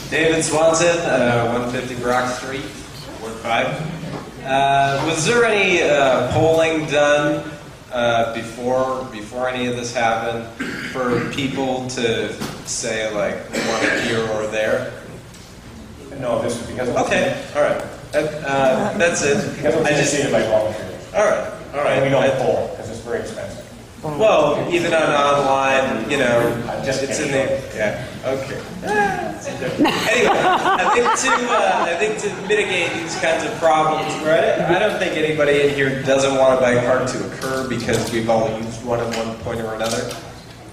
David Swanson, 150 Brock Street, Ward 5. Was there any polling done before any of this happened for people to say, like, want it here or there? No, this is because of Okay, all right. That's it. Because it was initiated by volunteers. All right, all right. And we don't poll because it's very expensive. Well, even on online, you know, Just it's in kidding. the, yeah, okay. Anyway, I think to mitigate these kinds of problems, right? I don't think anybody in here doesn't want a bike park to occur because we've all used one at one point or another.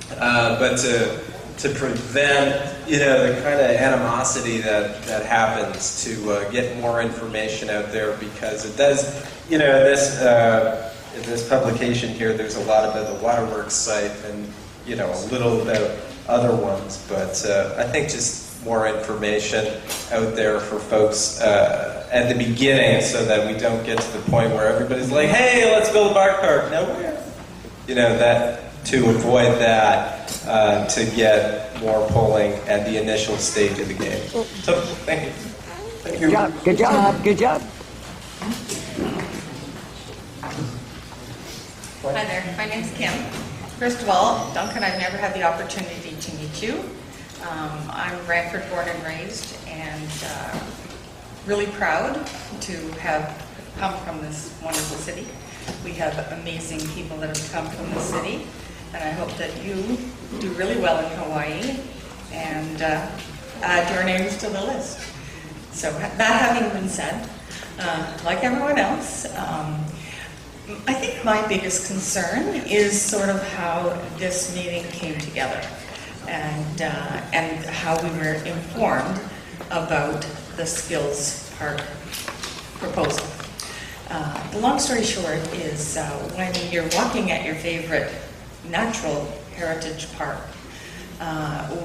But to prevent, you know, the kind of animosity that happens, to get more information out there, because it does, you know, in this publication here, there's a lot about the Waterworks site and, you know, a little about other ones, but I think just more information out there for folks at the beginning, so that we don't get to the point where everybody's like, hey, let's build a bike park. Nowhere. You know, that, to avoid that, to get more polling at the initial stage of the game. So, thank you. Thank you. Good job. Good job. Hi there, my name's Kim. First of all, Duncan, I've never had the opportunity to meet you. I'm Brantford born and raised, and really proud to have come from this wonderful city. We have amazing people that have come from the city, and I hope that you do really well in Hawaii and add your names to the list. So that having been said, like everyone else, I think my biggest concern is sort of how this meeting came together, and how we were informed about the Skills Park proposal. The long story short is when you're walking at your favorite natural heritage park,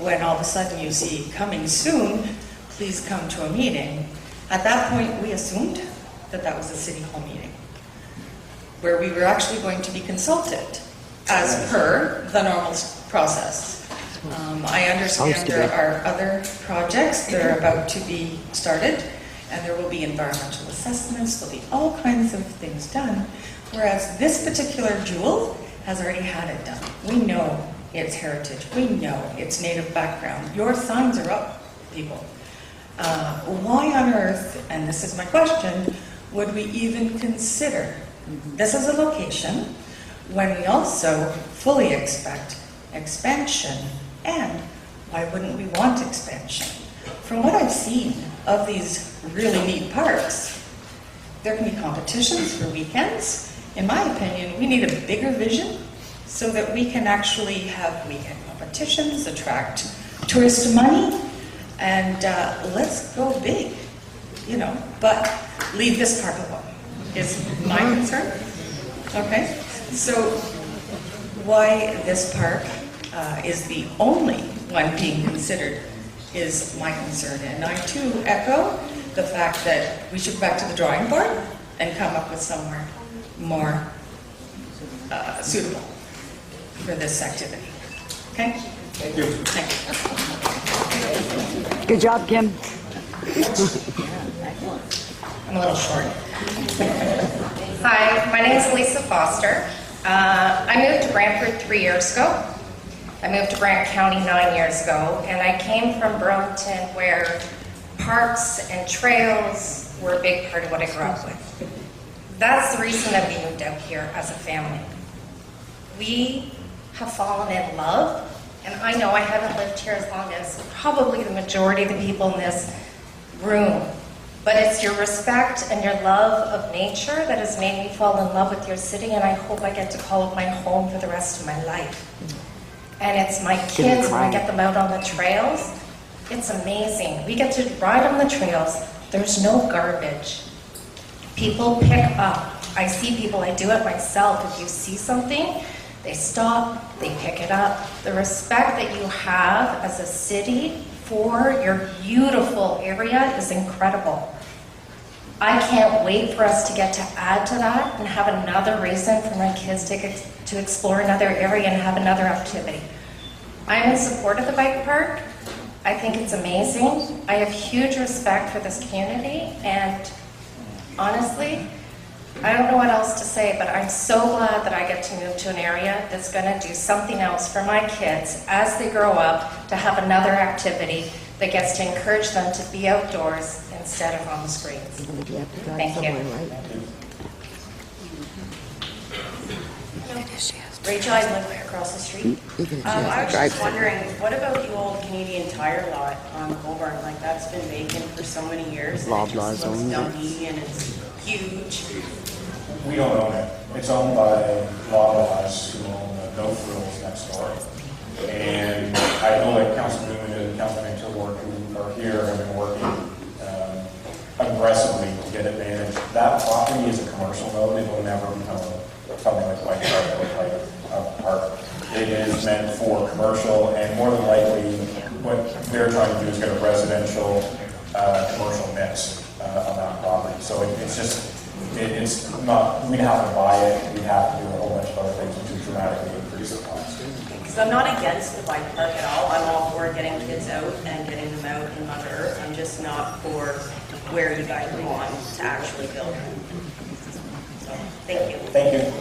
when all of a sudden you see coming soon, please come to a meeting. At that point, we assumed that that was a city hall meeting, where we were actually going to be consulted as per the normal process. I understand there are other projects that are about to be started, and there will be environmental assessments, there'll be all kinds of things done, whereas this particular jewel has already had it done. We know it's heritage, we know it's native background. Your signs are up, people. Why on earth, and this is my question, would we even consider this as a location when we also fully expect expansion? And why wouldn't we want expansion? From what I've seen of these really neat parks, there can be competitions for weekends. In my opinion, we need a bigger vision so that we can actually have weekend competitions, attract tourist money, and let's go big, you know, but leave this park alone is my concern. Okay, so why this park is the only one being considered is my concern. And I too echo the fact that we should go back to the drawing board and come up with somewhere more suitable for this activity. Okay? Thank you. Thank you. Good job, Kim. I'm a little short. Hi, my name is Lisa Foster. I moved to Brantford 3 years ago. I moved to Brant County 9 years ago, and I came from Burlington, where parks and trails were a big part of what I grew up with. That's the reason that we moved out here as a family. We have fallen in love, and I know I haven't lived here as long as probably the majority of the people in this room, but it's your respect and your love of nature that has made me fall in love with your city, and I hope I get to call it my home for the rest of my life. And it's my kids, when I get them out on the trails, it's amazing. We get to ride on the trails. There's no garbage. People pick up. I see people, I do it myself. If you see something, they stop, they pick it up. The respect that you have as a city for your beautiful area is incredible. I can't wait for us to get to add to that and have another reason for my kids to explore another area and have another activity. I'm in support of the bike park, I think it's amazing. I have huge respect for this community, and honestly, I don't know what else to say, but I'm so glad that I get to move to an area that's going to do something else for my kids as they grow up, to have another activity that gets to encourage them to be outdoors instead of on the screens. Thank you. Rachel, I live across the street. I was just wondering, what about the old Canadian Tire lot on Coburn? Like, that's been vacant for so many years, and it just looks dumpy and it's huge. We don't own it. It's owned by Loblaws, who own the No Frills next door. And I know that Council Newman and Councilman Tilworth, who are here, have been working aggressively to get it managed. That property is a commercial node. It will never become something like White Park or like a park. It is meant for commercial, and more than likely, what they're trying to do is get a residential commercial mix on that property. So it's just, it's not, we'd have to buy it, we'd have to do a whole bunch of other things to dramatically increase the cost. Because I'm not against the bike park at all. I'm all for getting kids out and getting them out in Mother Earth. I'm just not for where you guys want to actually build. So, thank you. Thank you.